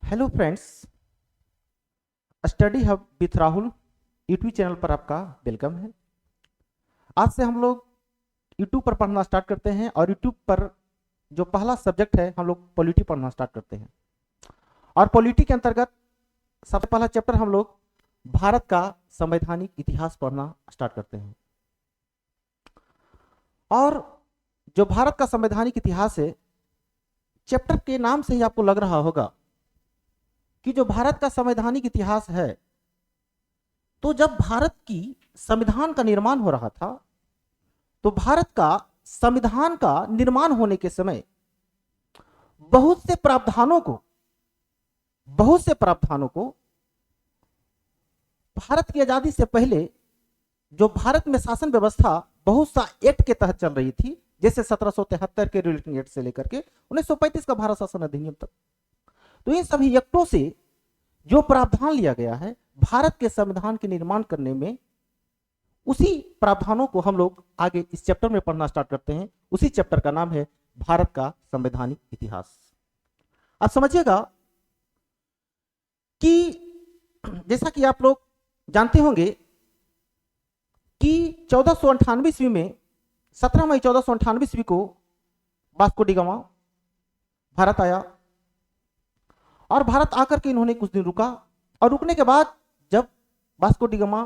Hello friends, study hub with Rahul YouTube channel पर आपका welcome है। आज से हम लोग यूट्यूब पर पढ़ना स्टार्ट करते हैं और यूट्यूब पर जो पहला सब्जेक्ट है हम लोग पॉलिटी पढ़ना स्टार्ट करते हैं। और पॉलिटी के अंतर्गत सबसे पहला चैप्टर हम लोग भारत का संवैधानिक इतिहास पढ़ना स्टार्ट करते हैं। और जो भारत का संवैधानिक इतिहास है, चैप्टर के नाम से ही आपको लग रहा होगा कि जो भारत का संवैधानिक इतिहास है, तो जब भारत की संविधान का निर्माण हो रहा था, तो भारत का संविधान का निर्माण होने के समय बहुत से प्रावधानों को भारत की आजादी से पहले जो भारत में शासन व्यवस्था बहुत सा एक्ट के तहत चल रही थी, जैसे 1773 के रिलेटिंग एक्ट से लेकर के 1935 का भारत शासन अधिनियम तक, तो इन सभी एक्टों से जो प्रावधान लिया गया है भारत के संविधान के निर्माण करने में, उसी प्रावधानों को हम लोग आगे इस चैप्टर में पढ़ना स्टार्ट करते हैं। उसी चैप्टर का नाम है भारत का संवैधानिक इतिहास। आप समझिएगा कि जैसा कि आप लोग जानते होंगे कि 1498 ईस्वी में 17 मई 1498 ईस्वी को वास्को डी गामा भारत आया और भारत आकर के इन्होंने कुछ दिन रुका, और रुकने के बाद जब वास्को डी गामा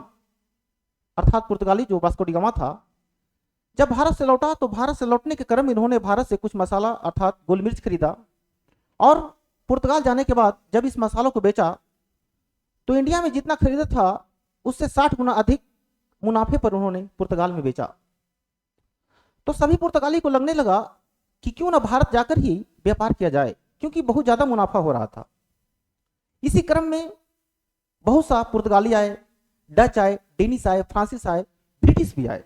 अर्थात पुर्तगाली जो वास्को डी गामा था, जब भारत से लौटा, तो भारत से लौटने के क्रम इन्होंने भारत से कुछ मसाला अर्थात गोल मिर्च खरीदा, और पुर्तगाल जाने के बाद जब इस मसालों को बेचा तो इंडिया में जितना खरीदा था उससे 60 गुना अधिक मुनाफे पर उन्होंने पुर्तगाल में बेचा। तो सभी पुर्तगाली को लगने लगा कि क्यों ना भारत जाकर ही व्यापार किया जाए, क्योंकि बहुत ज्यादा मुनाफा हो रहा था। इसी क्रम में बहुत सा पुर्तगाली आए, डच आए, डेनिश आए, फ्रांसीस आए, ब्रिटिश भी आए।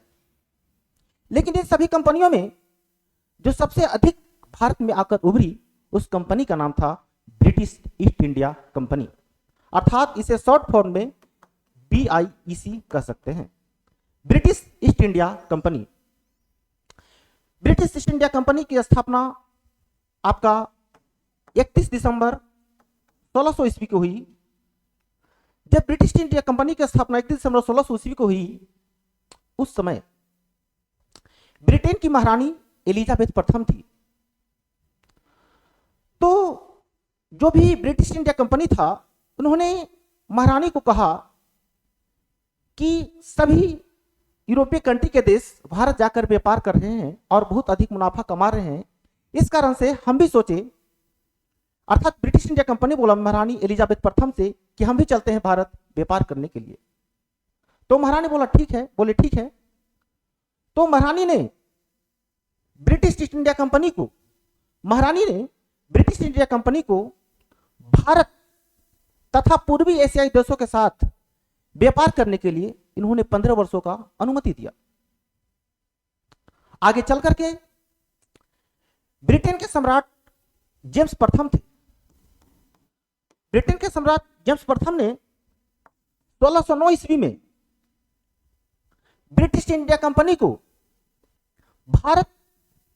लेकिन इन सभी कंपनियों में जो सबसे अधिक भारत में आकर उभरी, उस कंपनी का नाम था ब्रिटिश ईस्ट इंडिया कंपनी, अर्थात इसे शॉर्ट फॉर्म में BIEC कह सकते हैं, British east India company. British east India company की स्थापना आपका 31 दिसंबर 1600 ईस्वी को हुई। जब ब्रिटिश ईस्ट इंडिया कंपनी की स्थापना 31 दिसंबर 1600 ईस्वी को हुई, उस समय ब्रिटेन की महारानी एलिजाबेथ प्रथम थी। तो जो भी ब्रिटिश इंडिया कंपनी था, उन्होंने महारानी को कहा कि सभी यूरोपीय कंट्री के देश भारत जाकर व्यापार कर रहे हैं और बहुत अधिक मुनाफा कमा रहे हैं, इस कारण से हम भी सोचे, अर्थात ब्रिटिश इंडिया कंपनी बोला महारानी एलिजाबेथ प्रथम से कि हम भी चलते हैं भारत व्यापार करने के लिए। तो महारानी बोला ठीक है, बोले ठीक है। तो महारानी ने ब्रिटिश ईस्ट इंडिया कंपनी को भारत तथा पूर्वी एशियाई देशों के साथ व्यापार करने के लिए इन्होंने 15 वर्षों का अनुमति दिया। आगे चल करके ब्रिटेन के सम्राट जेम्स प्रथम थे। ब्रिटेन के सम्राट जेम्स प्रथम ने 1609 ईस्वी में ब्रिटिश इंडिया कंपनी को भारत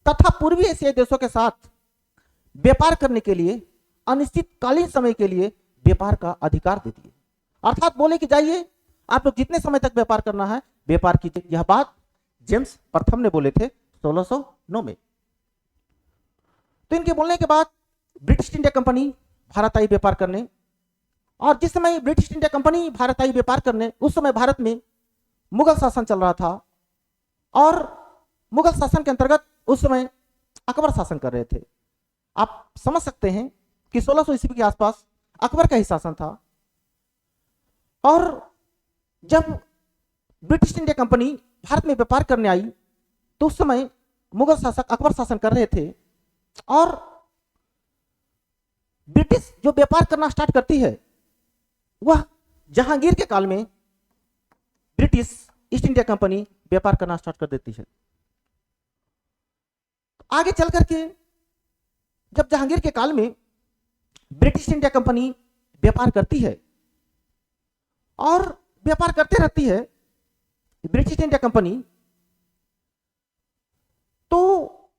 तथा पूर्वी एशियाई देशों के साथ व्यापार करने के लिए अनिश्चितकालीन समय के लिए व्यापार का अधिकार दे दिए, अर्थात बोले कि जाइए आप लोग जितने समय तक व्यापार करना है व्यापार कीजिए। यह बात जेम्स प्रथम ने बोले थे 1609 में। तो इनके बोलने के बाद ब्रिटिश इंडिया कंपनी भारत आई व्यापार करने, और जिस समय ब्रिटिश इंडिया कंपनी भारत आई व्यापार करने, उस समय भारत में मुगल शासन चल रहा था, और मुगल शासन के अंतर्गत उस समय अकबर शासन कर रहे थे। आप समझ सकते हैं कि 1600 ईस्वी के आसपास अकबर का ही शासन था। और जब ब्रिटिश इंडिया कंपनी भारत में व्यापार करने आई, तो उस समय मुगल शासक अकबर शासन कर रहे थे, और ब्रिटिश जो व्यापार करना स्टार्ट करती है, वह जहांगीर के काल में ब्रिटिश ईस्ट इंडिया कंपनी व्यापार करना स्टार्ट कर देती है। आगे चल करके जब जहांगीर के काल में ब्रिटिश इंडिया कंपनी व्यापार करती है और व्यापार करते रहती है ब्रिटिश इंडिया कंपनी, तो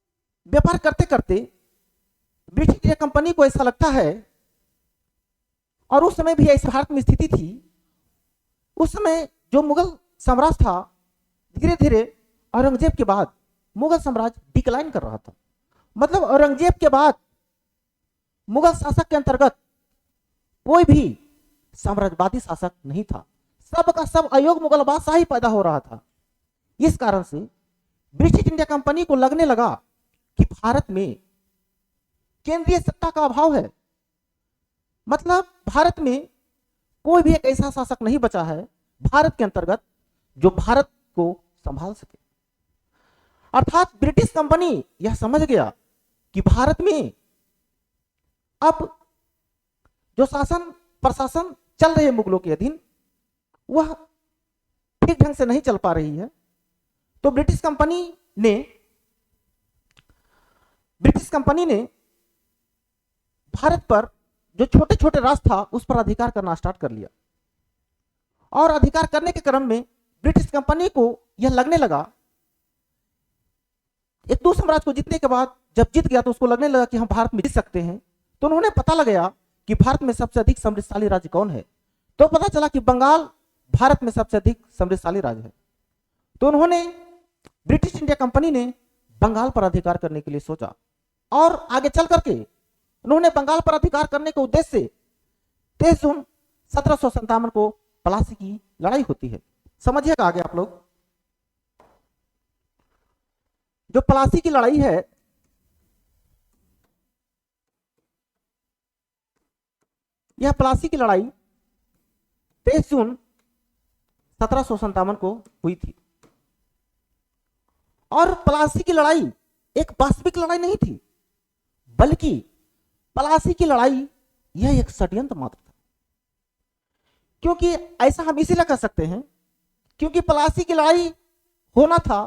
व्यापार करते करते ब्रिटिश इंडिया कंपनी को ऐसा लगता है और उस समय भी ऐसी भारत में स्थिति थी। उस समय जो मुगल साम्राज्य था, धीरे धीरे औरंगजेब के बाद मुगल साम्राज्य डिक्लाइन कर रहा था। मतलब औरंगजेब के बाद मुगल शासक के अंतर्गत कोई भी साम्राज्यवादी शासक नहीं था। सब का सब अयोग मुगल बादशाह ही पैदा हो रहा था। इस कारण से ब्रिटिश इंडिया कंपनी को लगने लगा कि भारत में केंद्रीय सत्ता का अभाव है। मतलब भारत में कोई भी एक ऐसा शासक नहीं बचा है भारत के अंतर्गत जो भारत को संभाल सके। अर्थात ब्रिटिश कंपनी यह समझ गया कि भारत में अब जो शासन प्रशासन चल रहे मुगलों के अधीन वह ठीक ढंग से नहीं चल पा रही है। तो ब्रिटिश कंपनी ने भारत पर जो छोटे छोटे राष्ट्र था उस पर अधिकार करना स्टार्ट कर लिया। और अधिकार करने के क्रम में ब्रिटिश कंपनी को यह लगने लगा, एक दो साम्राज्य को जीतने के बाद जब जीत गया तो उसको लगने लगा कि हम भारत में जीत सकते हैं। तो उन्होंने पता लगाया कि भारत में सबसे अधिक समृद्धशाली राज्य कौन है। तो पता चला कि बंगाल भारत में सबसे अधिक समृद्धशाली राज्य है। तो उन्होंने ब्रिटिश इंडिया कंपनी ने बंगाल पर अधिकार करने के लिए सोचा और आगे चल करके उन्होंने बंगाल पर अधिकार करने के उद्देश्य से 23 जून 1757 को प्लासी की लड़ाई होती है। समझिएगा आगे आप लोग, जो प्लासी की लड़ाई है यह प्लासी की लड़ाई 23 जून 1757 को हुई थी। और प्लासी की लड़ाई एक वास्तविक लड़ाई नहीं थी, बल्कि प्लासी की लड़ाई यह एक षड्यंत्र मात्र था। क्योंकि ऐसा हम इसीलिए कह सकते हैं क्योंकि प्लासी की लड़ाई होना था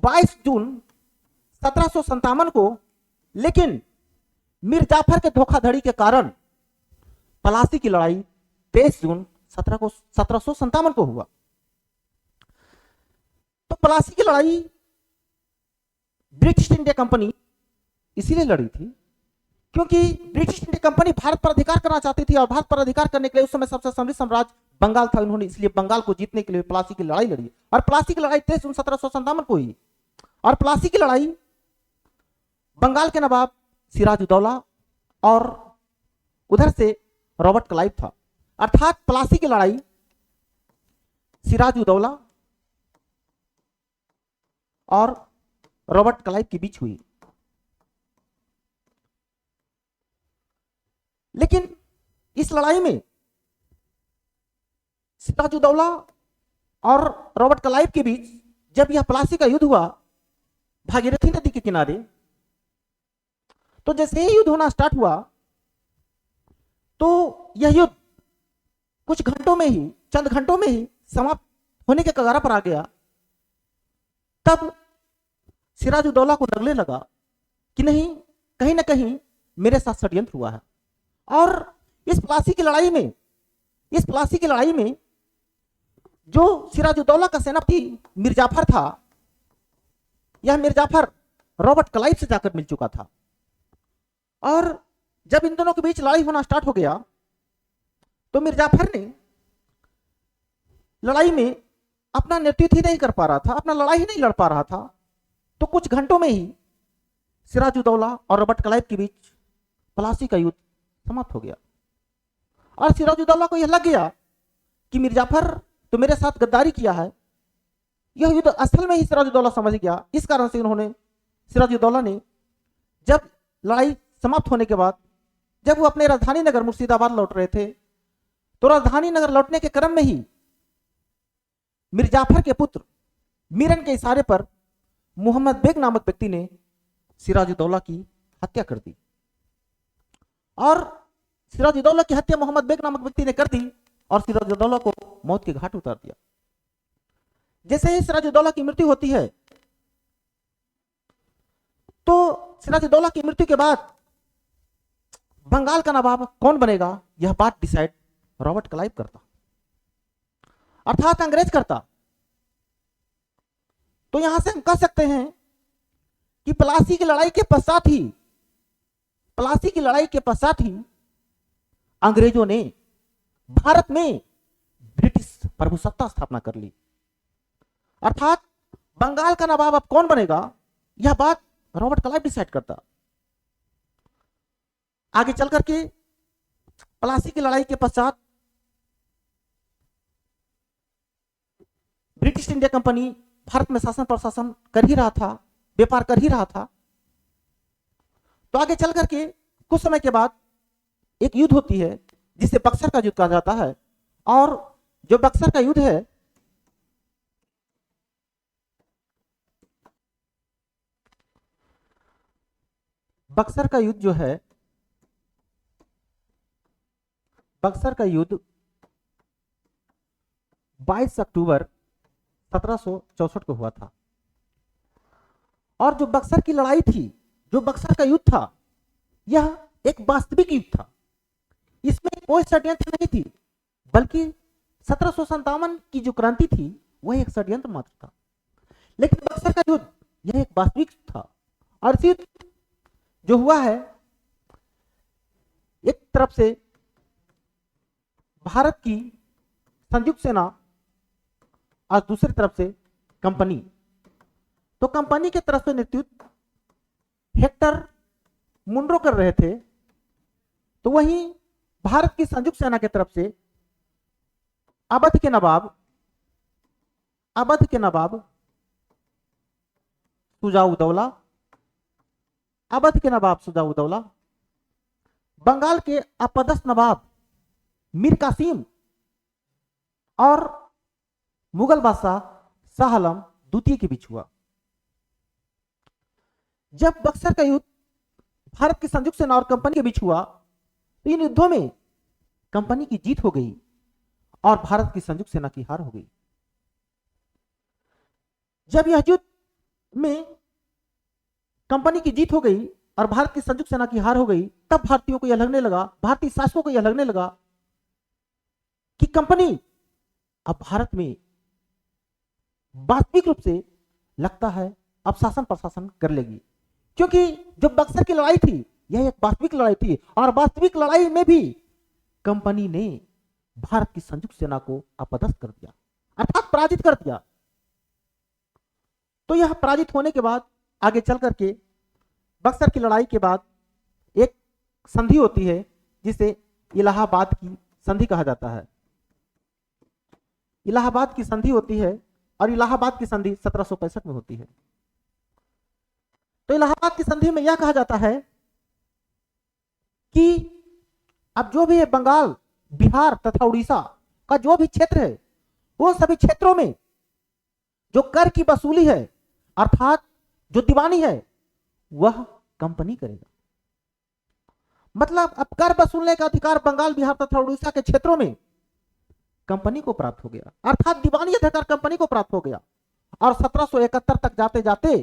22 जून 1757 को, लेकिन मीर जाफर के धोखाधड़ी के कारण प्लासी की लड़ाई 23 जून 1757 को हुआ। तो प्लासी की लड़ाई ब्रिटिश इंडिया कंपनी इसीलिए लड़ी थी क्योंकि ब्रिटिश इंडिया कंपनी भारत पर अधिकार करना चाहती थी और भारत पर अधिकार करने के लिए उस समय सबसे समृद्ध साम्राज्य बंगाल था। उन्होंने इसलिए बंगाल को जीतने के लिए प्लासी की लड़ाई लड़ी और प्लासी की लड़ाई 23 जून 1757 को हुई। और प्लासी की लड़ाई बंगाल के नवाब सिराजुद्दौला और उधर से रॉबर्ट क्लाइव था। अर्थात प्लासी की लड़ाई सिराजुद्दौला और रॉबर्ट क्लाइव के बीच हुई। लेकिन इस लड़ाई में सिराजुद्दौला और रॉबर्ट क्लाइव के बीच जब यह प्लासी का युद्ध हुआ भागीरथी नदी के किनारे, तो जैसे ही युद्ध होना स्टार्ट हुआ तो यह युद्ध कुछ घंटों में ही, चंद घंटों में ही समाप्त होने के कगार पर आ गया। तब सिराजुद्दौला को लगने लगा कि नहीं, कहीं ना कहीं मेरे साथ षड्यंत्र हुआ है। और इस प्लासी की लड़ाई में जो सिराजुद्दौला का सेनापति मीर जाफर था, यह मीर जाफर रॉबर्ट क्लाइव से जाकर मिल चुका था। और जब इन दोनों के बीच लड़ाई होना स्टार्ट हो गया तो मीर जाफर ने लड़ाई में अपना नेतृत्व ही नहीं कर पा रहा था, अपना लड़ाई ही नहीं लड़ पा रहा था। तो कुछ घंटों में ही सिराजुद्दौला और रॉबर्ट क्लाइव के बीच प्लासी का युद्ध समाप्त हो गया। और सिराजुद्दौला को यह लग गया कि मीर जाफर तो मेरे साथ गद्दारी किया है। यह युद्ध असल में ही सिराजुद्दौला समझ गया। इस कारण से सिराजुद्दौला ने जब लड़ाई समाप्त होने के बाद जब वो अपने राजधानी नगर मुर्शिदाबाद लौट रहे थे तो राजधानी नगर लौटने के क्रम में ही मीर जाफर के पुत्र मीरन के इशारे पर मोहम्मद बेग नामक व्यक्ति ने सिराजुद्दौला की हत्या कर दी। और सिराजुद्दौला की हत्या मोहम्मद बेग नामक व्यक्ति ने कर दी और सिराजुद्दौला को मौत के घाट उतार दिया। जैसे ही सिराजुद्दौला की मृत्यु होती है तो सिराजुद्दौला की मृत्यु के बाद बंगाल का नवाब कौन बनेगा यह बात डिसाइड रॉबर्ट क्लाइव करता, अर्थात अंग्रेज करता। तो यहां से हम कह सकते हैं कि प्लासी की लड़ाई के पश्चात ही अंग्रेजों ने भारत में ब्रिटिश प्रभुसत्ता स्थापना कर ली। अर्थात बंगाल का नवाब अब कौन बनेगा, यह बात रॉबर्ट क्लाइव डिसाइड करता। आगे चल करके प्लासी की लड़ाई के पश्चात ब्रिटिश इंडिया कंपनी भारत में शासन प्रशासन कर ही रहा था, व्यापार कर ही रहा था। तो आगे चल करके कुछ समय के बाद एक युद्ध होती है जिसे बक्सर का युद्ध कहा जाता है। और जो बक्सर का युद्ध है, बक्सर का युद्ध जो है, बक्सर का युद्ध 22 अक्टूबर 1764 को हुआ था। और जो बक्सर की लड़ाई थी, जो बक्सर का युद्ध था, यह एक वास्तविक युद्ध था। इसमें कोई षड्यंत्र नहीं थी, बल्कि 1757 की जो क्रांति थी वह एक षड्यंत्र मात्र था। लेकिन बक्सर का युद्ध यह एक वास्तविक था। और इस युद्ध जो हुआ है, एक तरफ से भारत की संयुक्त सेना और दूसरी तरफ से कंपनी। तो कंपनी के तरफ से नेतृत्व हेक्टर मुंड्रो कर रहे थे, तो वहीं भारत की संयुक्त सेना की तरफ से अवध के नवाब सुजाउदौला, बंगाल के अपदस्थ नवाब मीर कासिम और मुगल बादशाह शाह आलम द्वितीय के बीच हुआ। जब बक्सर का युद्ध भारत की संयुक्त सेना और कंपनी के बीच हुआ, तो इन युद्धों में कंपनी की जीत हो गई और भारत की संयुक्त सेना की हार हो गई। जब यह युद्ध में कंपनी की जीत हो गई और भारत की संयुक्त सेना की हार हो गई, तब भारतीयों को यह लगने लगा, भारतीय शासकों को यह लगने लगा कि कंपनी अब भारत में वास्तविक रूप से लगता है अब शासन प्रशासन कर लेगी। क्योंकि जो बक्सर की लड़ाई थी यह एक वास्तविक लड़ाई थी, और वास्तविक लड़ाई में भी कंपनी ने भारत की संयुक्त सेना को अपदस्थ कर दिया, अर्थात पराजित कर दिया। तो यह पराजित होने के बाद आगे चल करके बक्सर की लड़ाई के बाद एक संधि होती है जिसे इलाहाबाद की संधि कहा जाता है। इलाहाबाद की संधि होती है और इलाहाबाद की संधि 1765 में होती है। तो इलाहाबाद की संधि में यह कहा जाता है कि अब जो भी है बंगाल, बिहार तथा उड़ीसा का जो भी क्षेत्र है, वो सभी क्षेत्रों में जो कर की वसूली है, अर्थात जो दीवानी है, वह कंपनी करेगा। मतलब अब कर वसूलने का अधिकार बंगाल, बिहार तथा उड़ीसा के क्षेत्रों में कंपनी को प्राप्त हो गया, अर्थात दीवानी अधिकार कंपनी को प्राप्त हो गया। और 1771 तक जाते जाते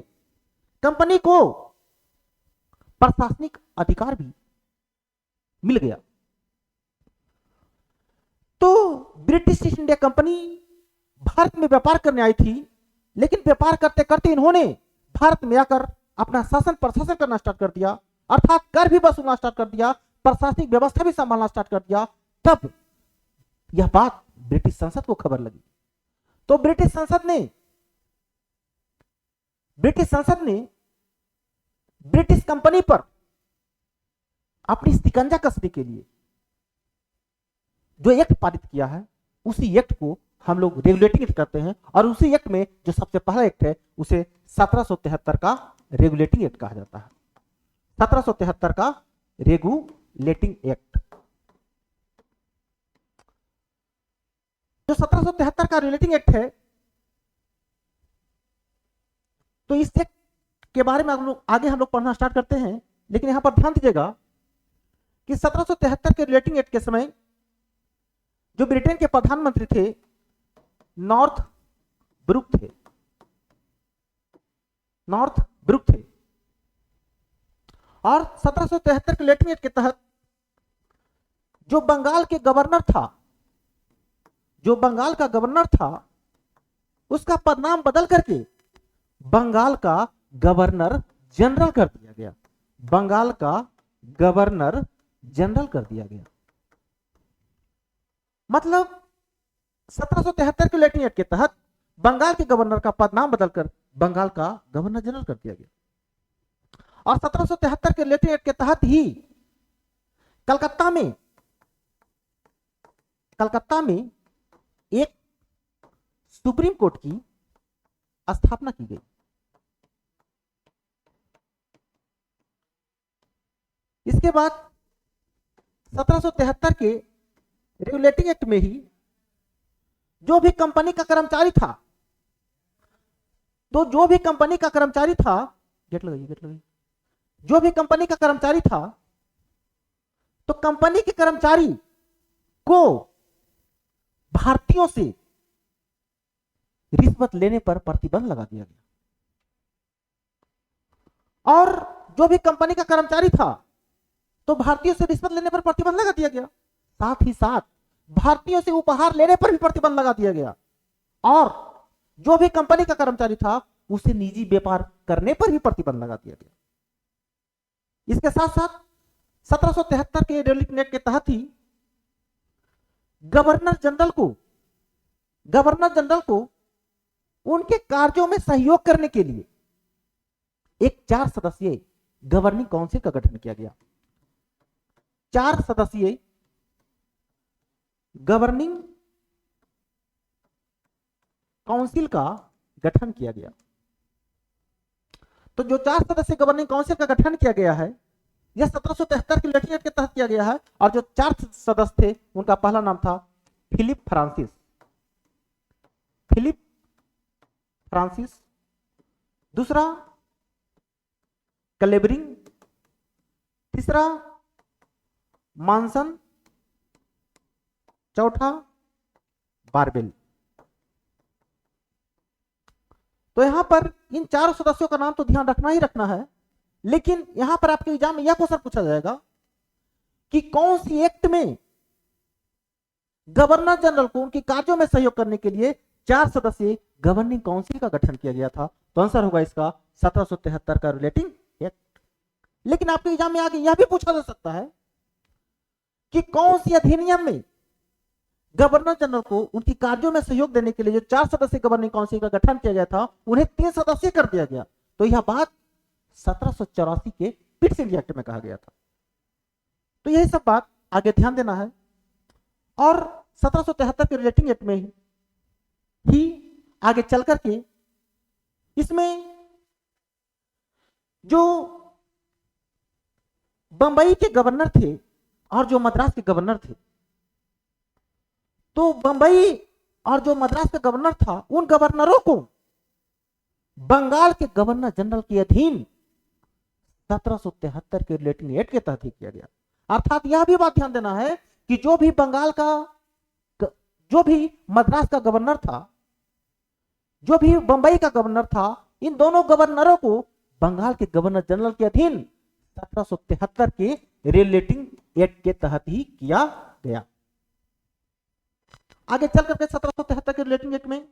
कंपनी को प्रशासनिक अधिकार भी मिल गया। तो British east India company Bharat में व्यापार करने आई थी, लेकिन व्यापार करते करते इन्होंने भारत में आकर अपना शासन प्रशासन करना स्टार्ट कर दिया, अर्थात कर भी वसूलना स्टार्ट कर दिया, प्रशासनिक व्यवस्था भी संभालना स्टार्ट कर दिया। तब यह बात ब्रिटिश संसद को खबर लगी। तो ब्रिटिश संसद ने ब्रिटिश कंपनी पर अपनी शिकंजा कसने के लिए जो एक्ट पारित किया है, उसी एक्ट को हम लोग रेगुलेटिंग एक्ट करते हैं। और उसी एक्ट में जो सबसे पहला एक्ट है उसे 1773 का रेगुलेटिंग एक्ट कहा जाता है। 1773 का रेगुलेटिंग एक्ट। जो 1773 का रेगुलेटिंग एक्ट है, तो इस एक्ट के बारे में आगे हम लोग पढ़ना स्टार्ट करते हैं। लेकिन यहां पर ध्यान दीजिएगा कि 1773 के रेगुलेटिंग एक्ट के समय जो ब्रिटेन के प्रधानमंत्री थे नॉर्थ ब्रुक थे। और 1773 के रेगुलेटिंग एक्ट के तहत जो बंगाल का गवर्नर था, उसका पदनाम बदल करके बंगाल का गवर्नर जनरल कर दिया गया। बंगाल का गवर्नर जनरल कर दिया गया। मतलब 1773 के रेगुलेटिंग एक्ट के तहत बंगाल के गवर्नर का पद नाम बदलकर बंगाल का गवर्नर जनरल कर दिया गया। और 1773 के रेगुलेटिंग एक्ट के तहत ही कलकत्ता में एक सुप्रीम कोर्ट की स्थापना की गई। इसके बाद 1773 के रेगुलेटिंग एक्ट में ही जो भी कंपनी का कर्मचारी था, तो जो भी कंपनी का कर्मचारी था, गेट लगाइए, जो भी कंपनी का कर्मचारी था, तो कंपनी के कर्मचारी को भारतीयों से रिश्वत लेने पर प्रतिबंध लगा दिया गया। और जो भी कंपनी का कर्मचारी था, तो भारतीयों से रिश्वत लेने पर प्रतिबंध लगा दिया गया। साथ ही साथ भारतीयों से उपहार लेने पर भी प्रतिबंध लगा दिया गया। और जो भी कंपनी का कर्मचारी था, उसे निजी व्यापार करने पर भी प्रतिबंध लगा दिया गया। इसके साथ साथ 1773 के रेगुलेटिंग एक्ट के तहत ही गवर्नर जनरल को उनके कार्यों में सहयोग करने के लिए एक 4 सदस्यीय गवर्निंग काउंसिल का गठन किया गया। 4 सदस्यीय गवर्निंग काउंसिल का गठन किया गया। तो जो 4 सदस्यीय गवर्निंग काउंसिल का गठन किया गया है, यह 1773 के रेगुलेटिंग एक्ट के तहत किया गया है। और जो 4 सदस्य थे, उनका पहला नाम था फिलिप फ्रांसिस, दूसरा क्लेबरिंग, तीसरा मॉनसन, चौथा बारबेल। तो यहां पर इन 4 सदस्यों का नाम तो ध्यान रखना ही रखना है, लेकिन यहां पर आपके एग्जाम में यह क्वेश्चन पूछा जाएगा कि कौन सी एक्ट में गवर्नर जनरल को उनके कार्यों में सहयोग करने के लिए 4 सदस्यीय गवर्निंग काउंसिल का गठन किया गया था। तो आंसर होगा इसका 1773 का रेगुलेटिंग एक्ट। लेकिन आपके एग्जाम में आगे यह भी पूछा जा सकता है कि कौन सी अधिनियम में गवर्नर जनरल को उनकी कार्यों में सहयोग देने के लिए जो 4 सदस्यीय गवर्निंग काउंसिल का गठन किया गया था, उन्हें 3 सदस्यीय कर दिया गया। तो यह बात 1784 के पिट्स इंडिया एक्ट में कहा गया था। तो यही सब बात आगे ध्यान देना है। और 1773 के रेगुलेटिंग एक्ट में ही आगे चल करके इसमें जो बंबई के गवर्नर थे और जो मद्रास के गवर्नर थे, तो बंबई और जो मद्रास का गवर्नर था, उन गवर्नरों को बंगाल के गवर्नर जनरल के अधीन 1773 के रेगुलेटिंग एक्ट के तहत ही किया गया। अर्थात यह भी बात ध्यान देना है कि जो भी मद्रास का गवर्नर था, जो भी बंबई का गवर्नर था, इन दोनों गवर्नरों को बंगाल के गवर्नर जनरल के अधीन 1773 के रेगुलेटिंग एक्ट के तहत ही किया गया। आगे चल करके 1773 के रेगुलेटिंग एक्ट में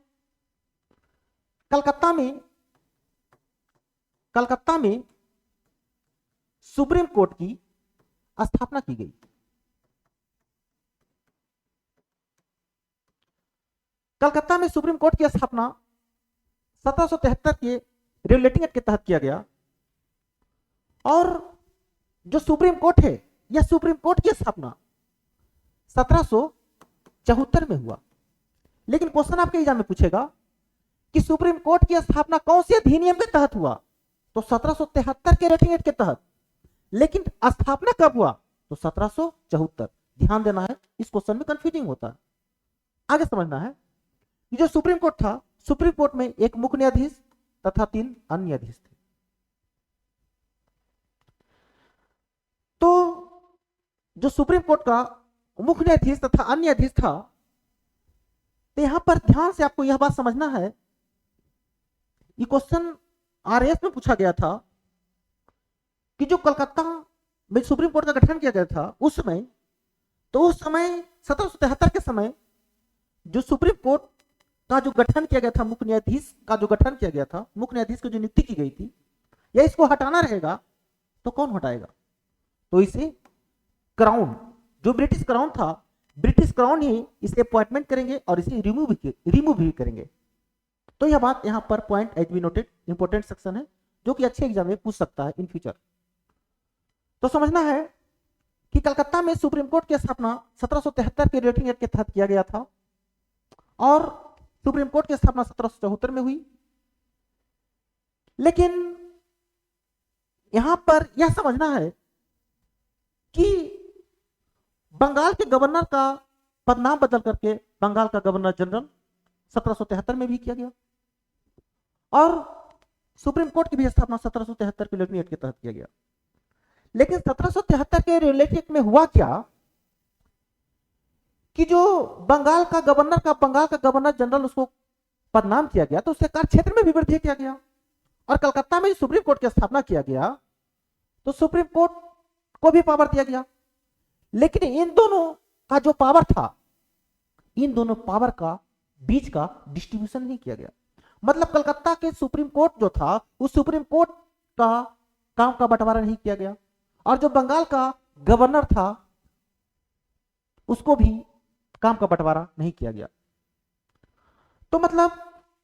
कलकत्ता में सुप्रीम कोर्ट की स्थापना की गई। कलकत्ता में सुप्रीम कोर्ट की स्थापना 1773 के रेगुलेटिंग एक्ट के तहत किया गया। और जो सुप्रीम कोर्ट है, यह सुप्रीम कोर्ट की स्थापना 1774 में हुआ। लेकिन क्वेश्चन आपके एग्जाम में पूछेगा कि सुप्रीम कोर्ट की स्थापना कौन से अधिनियम के तहत हुआ? तो 1773 के रेगुलेटिंग एक्ट के तहत। लेकिन स्थापना कब हुआ? तो 1774। ध्यान देना है, इस क्वेश्चन में कंफ्यूजिंग होता है। आगे समझना है कि जो सुप्रीम कोर्ट था, सुप्रीम कोर्ट में एक मुख्य न्यायाधीश तथा 3 अन्य न्यायाधीश थे। तो जो सुप्रीम कोर्ट का मुख्य न्यायाधीश तथा अन्य न्यायाधीश था, तो यहां पर ध्यान से आपको यह बात समझना है, ये क्वेश्चन आरएस में पूछा गया था कि जो कलकत्ता में सुप्रीम कोर्ट का गठन किया गया था उस समय 1773 के समय जो सुप्रीम कोर्ट का जो गठन किया गया था, मुख्य न्यायाधीश का जो गठन किया गया था, मुख्य न्यायाधीश की जो नियुक्ति की गई थी, या इसको हटाना रहेगा तो कौन हटाएगा? तो इसे क्राउन, जो ब्रिटिश क्राउन था, ब्रिटिश क्राउन ही इसे अपॉइंटमेंट करेंगे और इसे रिमूव भी करेंगे। तो यह बात यहाँ पर point as be noted important section है जो कि अच्छे एग्जाम में पूछ सकता है इन फ्यूचर। तो समझना है कि कलकत्ता में सुप्रीम कोर्ट की स्थापना 1773 के रेटिंग एक्ट के तहत किया गया था और सुप्रीम कोर्ट की स्थापना 1774 में हुई। लेकिन यहां पर यह समझना है कि बंगाल के गवर्नर का पदनाम बदल करके बंगाल का गवर्नर जनरल 1773 में भी किया गया और सुप्रीम कोर्ट की भी स्थापना 1773 के रेटिंग एक्ट के तहत किया गया। लेकिन 1773 के रेटिंग एक्ट में हुआ क्या कि जो बंगाल का गवर्नर जनरल उसको पदनाम किया गया तो उसके कार्य क्षेत्र में भी वृद्धि किया गया और कलकत्ता में सुप्रीम कोर्ट की स्थापना किया गया तो सुप्रीम कोर्ट को भी पावर दिया गया। लेकिन इन दोनों का जो पावर था, इन दोनों पावर का बीच का डिस्ट्रीब्यूशन नहीं किया गया। मतलब कलकत्ता के सुप्रीम कोर्ट जो था उस सुप्रीम कोर्ट का काम का बंटवारा नहीं किया गया और जो बंगाल का गवर्नर था उसको भी काम का बंटवारा नहीं किया गया। तो मतलब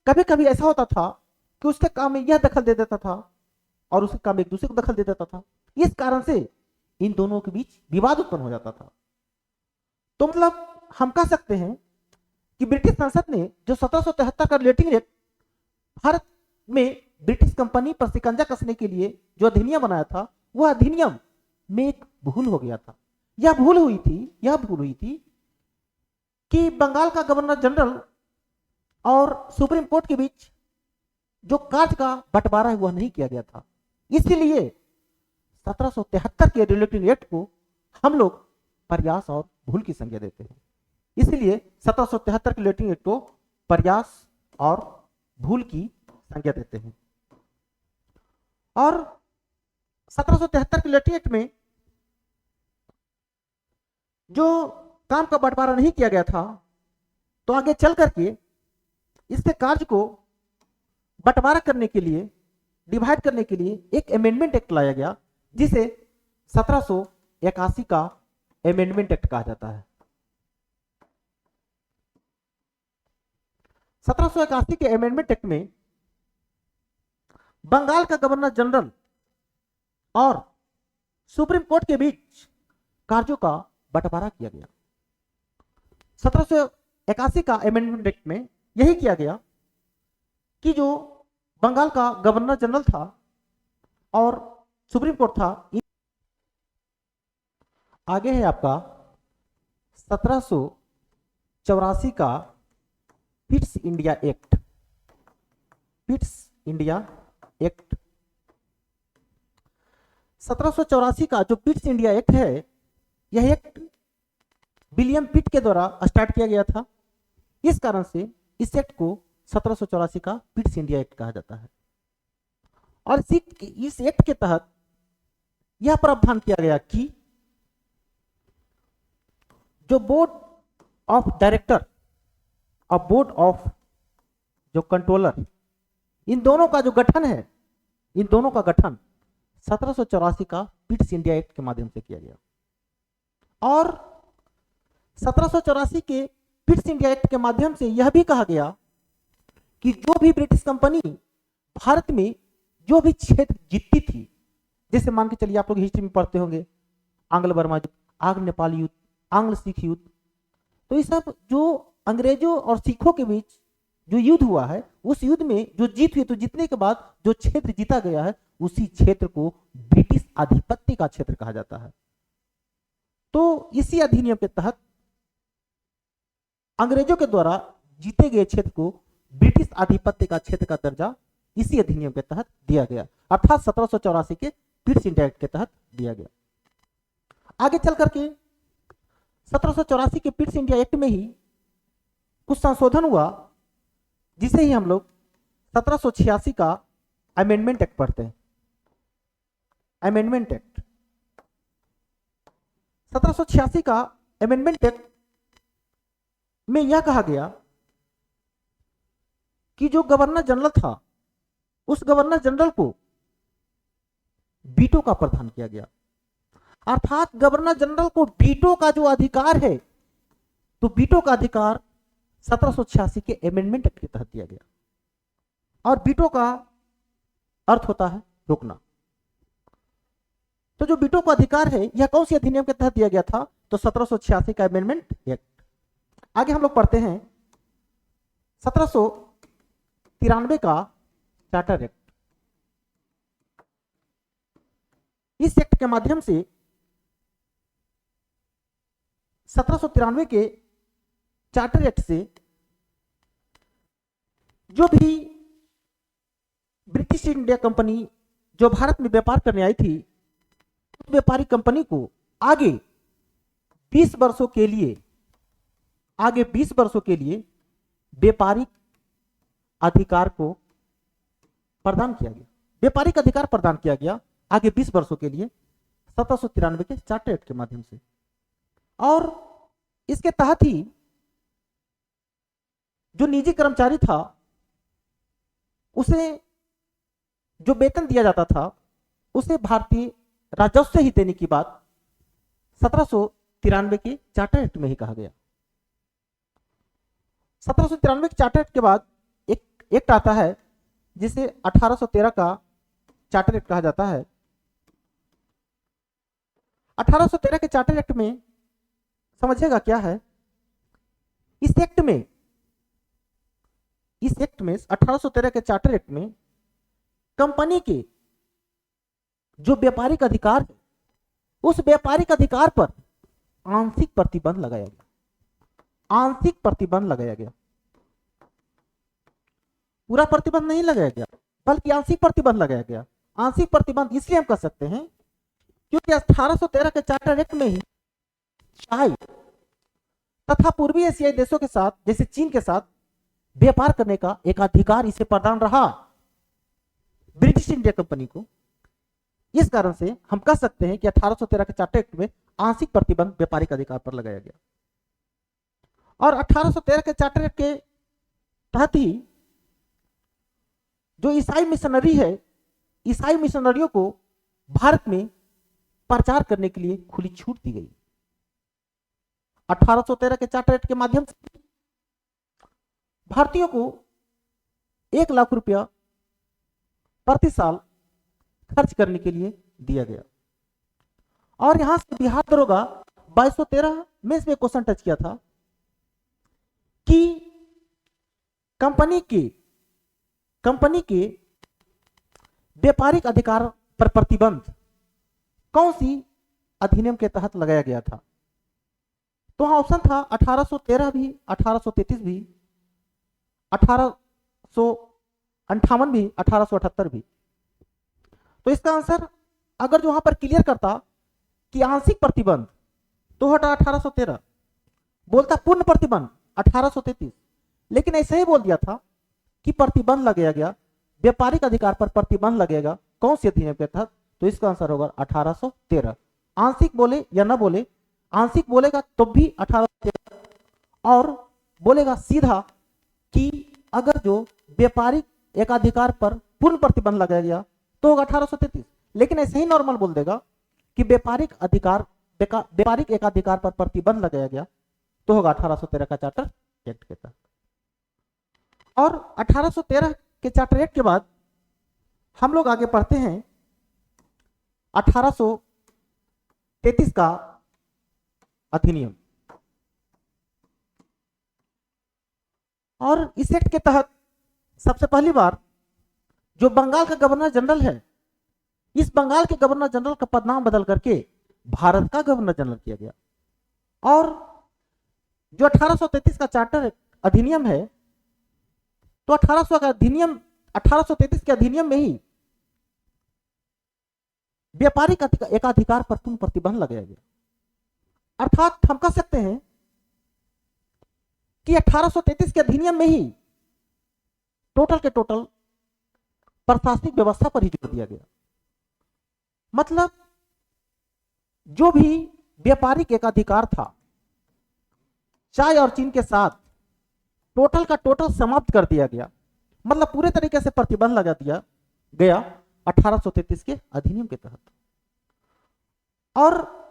कभी कभी ऐसा होता था कि उसके काम में यह दखल दे देता था और उसके काम में एक दूसरे को दखल दे देता था। इस कारण से इन दोनों के बीच विवाद उत्पन्न हो जाता था। तो मतलब हम कह सकते हैं कि ब्रिटिश संसद ने जो 1773 का रेटिंग एक्ट भारत में ब्रिटिश कंपनी पर शिकंजा कसने के लिए जो अधिनियम बनाया था वह अधिनियम में एक भूल हो गया था। यह भूल हुई थी कि बंगाल का गवर्नर जनरल और सुप्रीम कोर्ट के बीच जो कार्य का बंटवारा है वह नहीं किया गया था। इसलिए 1773 के रेटिंग एक्ट को हम लोग प्रयास और भूल की संज्ञा देते हैं। इसलिए 1773 के रेटिंग एक्ट को प्रयास और भूल की संज्ञा देते हैं। और 1773 के रेटिंग एक्ट में जो काम का बंटवारा नहीं किया गया था तो आगे चल करके इसके कार्य को बंटवारा करने के लिए, डिवाइड करने के लिए एक अमेंडमेंट एक्ट लाया गया जिसे 1781 का अमेंडमेंट एक्ट कहा जाता है। 1781 के अमेंडमेंट एक्ट में बंगाल का गवर्नर जनरल और सुप्रीम कोर्ट के बीच कार्यों का बंटवारा किया गया। 1781 का अमेंडमेंट एक्ट में यही किया गया कि जो बंगाल का गवर्नर जनरल था और सुप्रीम कोर्ट था, आगे है आपका 1784 का Pitt's India act. Pitt's India act 1784 का जो पिट्स इंडिया एक्ट है यह एक्ट विलियम पिट के द्वारा स्टार्ट किया गया था। इस कारण से इस एक्ट को 1784 का पिट्स इंडिया एक्ट कहा जाता है। और इस एक्ट के तहत यह प्रावधान किया गया कि जो बोर्ड ऑफ डायरेक्टर और बोर्ड ऑफ जो कंट्रोलर, इन दोनों का जो गठन है, इन दोनों का गठन 1784 का पिट्स इंडिया एक्ट के माध्यम से किया गया। और 1784 के पिट्स इंडिया एक्ट के माध्यम से यह भी कहा गया कि जो भी ब्रिटिश कंपनी भारत में जो भी क्षेत्र जीतती थी, जैसे मान के चलिए आप लोग हिस्ट्री में पढ़ते होंगे आंग्ल बर्मा युद्ध, आंग्ल नेपाल युद्ध, आंग्ल सिख युद्ध, तो ये सब जो अंग्रेजों और सिखों के बीच जो युद्ध हुआ है उस युद्ध में जो जीत हुई, तो जीतने के बाद जो क्षेत्र जीता गया है उसी क्षेत्र को ब्रिटिश आधिपत्य का क्षेत्र कहा जाता है। तो इसी अधिनियम के तहत अंग्रेजों के द्वारा जीते गए क्षेत्र को ब्रिटिश आधिपत्य का क्षेत्र का दर्जा इसी अधिनियम के तहत दिया गया, अर्थात 1784 के पिट्स इंडिया एक्ट के तहत दिया गया। आगे चल करके 1784 के पिट्स इंडिया एक्ट में ही कुछ संशोधन हुआ जिसे ही हम लोग 1786 का अमेंडमेंट एक्ट पढ़ते हैं। अमेंडमेंट एक्ट 1786 का अमेंडमेंट एक्ट में यह कहा गया कि जो गवर्नर जनरल था उस गवर्नर जनरल को वीटो का प्रदान किया गया, अर्थात गवर्नर जनरल को वीटो का जो अधिकार है तो वीटो का अधिकार 1786 के अमेंडमेंट एक्ट के तहत दिया गया, और वीटो का अर्थ होता है रोकना। तो जो वीटो का अधिकार है यह कौन सी अधिनियम के तहत दिया गया था? तो 1786 का अमेंडमेंट एक्ट। आगे हम लोग पढ़ते हैं 1793 का चार्टर एक्ट। इस एक्ट के माध्यम से 1793 के चार्टर एक्ट से जो भी ब्रिटिश इंडिया कंपनी जो भारत में व्यापार करने आई थी, उस व्यापारी कंपनी को आगे 20 वर्षों के लिए व्यापारिक अधिकार को प्रदान किया गया, व्यापारिक अधिकार प्रदान किया गया आगे 20 वर्षों के लिए 1793 के चार्टर एक्ट के माध्यम से। और इसके तहत ही जो निजी कर्मचारी था उसे जो वेतन दिया जाता था उसे भारतीय राजस्व ही देने की बात 1793 के चार्टर एक्ट में ही कहा गया। 1793 के चार्टर एक्ट के बाद एक एक्ट आता है जिसे 1813 का चार्टर एक्ट कहा जाता है। 1813 के चार्टर एक्ट में समझिएगा क्या है। इस एक्ट में 1813 के चार्टर एक्ट में कंपनी के जो व्यापारिक अधिकार है उस व्यापारिक अधिकार पर आंशिक प्रतिबंध लगाया गया। पूरा प्रतिबंध नहीं लगाया गया बल्कि आंशिक प्रतिबंध लगाया गया। आंशिक प्रतिबंध इसलिए हम कह सकते हैं क्योंकि 1813 के चार्टर एक्ट में ही चाय तथा पूर्वी एशियाई देशों के साथ जैसे चीन के साथ व्यापार करने का एक अधिकार इसे प्रदान रहा ब्रिटिश इंडिया कंपनी को। इस कारण से हम कह सकते हैं कि 1813 के चार्टर एक्ट में आंशिक प्रतिबंध व्यापारिक अधिकार पर लगाया गया। और 1813 के चार्टर एक्ट के तहत ही जो ईसाई मिशनरी है, ईसाई मिशनरियों को भारत में प्रचार करने के लिए खुली छूट दी गई। 1813 के चार्टर एक्ट के माध्यम से भारतीयों को 1 लाख रुपया प्रति साल खर्च करने के लिए दिया गया। और यहां से बिहार दरोगा 2213 में इसमें क्वेश्चन टच किया था कि कंपनी के व्यापारिक अधिकार पर प्रतिबंध कौन सी अधिनियम के तहत लगाया गया था। तो वहां ऑप्शन था 1813 भी, 1833 भी, 1858 भी, 1878 भी। तो इसका आंसर अगर जो वहां पर क्लियर करता कि आंशिक प्रतिबंध तो हटा 1813, बोलता पूर्ण प्रतिबंध 1833, लेकिन ऐसे ही बोल दिया था कि प्रतिबंध लगाया गया, व्यापारिक अधिकार पर प्रतिबंध लगेगा कौन सी अधिनियम के तहत। तो इसका आंसर होगा 1813। आंशिक बोले या ना बोले, आंशिक बोलेगा तो भी 1813 और बोलेगा सीधा कि अगर जो व्यापारिक एकाधिकार पर पूर्ण प्रतिबंध लगाया गया तो होगा 1833। लेकिन ऐसे ही नॉर्मल बोल देगा कि व्यापारिक एकाधिकार पर प्रतिबंध लगाया गया तो होगा 1813 का चार्टर एक्ट के तहत। और 1813 के चार्टर एक्ट के बाद हम लोग आगे पढ़ते हैं 1833 का अधिनियम। और इस एक्ट के तहत सबसे पहली बार जो बंगाल का गवर्नर जनरल है, इस बंगाल के गवर्नर जनरल का पदनाम बदल करके भारत का गवर्नर जनरल किया गया। और जो 1833 का चार्टर अधिनियम है, तो 1833 के अधिनियम में ही व्यापारिक एकाधिकार पर पूर्ण प्रतिबंध लगाया गया। अर्थात हम कह सकते हैं कि 1833 के अधिनियम में ही टोटल के टोटल प्रशासनिक व्यवस्था पर ही जोर दिया गया। मतलब जो भी व्यापारिक एकाधिकार था चाय और चीन के साथ टोटल का टोटल समाप्त कर दिया गया। मतलब पूरे तरीके से प्रतिबंध लगा दिया गया 1833 के अधिनियम के तहत। और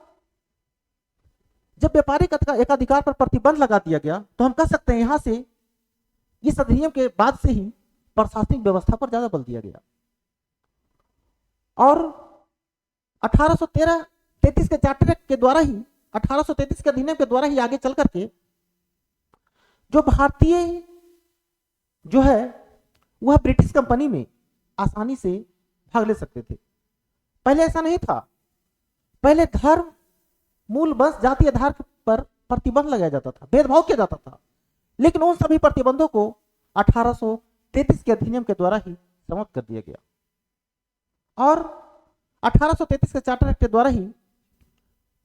जब व्यापारिक एकाधिकार पर प्रतिबंध लगा दिया गया तो हम कह सकते हैं यहां से इस अधिनियम के बाद से ही प्रशासनिक व्यवस्था पर ज्यादा बल दिया गया। और 1833 के चार्टर एक्ट के द्वारा ही 1833 के अधिनियम के द्वारा ही आगे चल करके जो भारतीय जो है वह ब्रिटिश कंपनी में आसानी से भाग ले सकते थे। पहले ऐसा नहीं था। पहले धर्म, मूल वंश, जाति आधार पर प्रतिबंध लगाया जाता था, भेदभाव किया जाता था, लेकिन उन सभी प्रतिबंधों को 1833 के अधिनियम के द्वारा ही समाप्त कर दिया गया। और 1833 के चार्टर एक्ट के द्वारा ही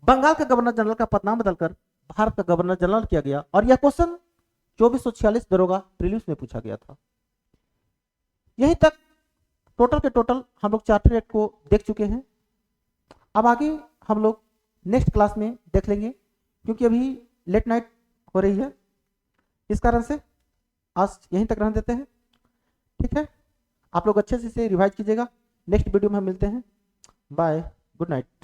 बंगाल का गवर्नर जनरल का पदनाम बदलकर भारत का गवर्नर जनरल किया गया। और यह क्वेश्चन 2446 दरोगा प्रीलिम्स में पूछा गया था। यहीं तक टोटल के टोटल हम लोग चार्टर एक्ट को देख चुके हैं। अब आगे हम लोग नेक्स्ट क्लास में देख लेंगे, क्योंकि अभी लेट नाइट हो रही है, इस कारण से आज यहीं तक रहने देते हैं। ठीक है, आप लोग अच्छे से रिवाइज कीजिएगा। नेक्स्ट वीडियो में हम मिलते हैं। Bye, good night.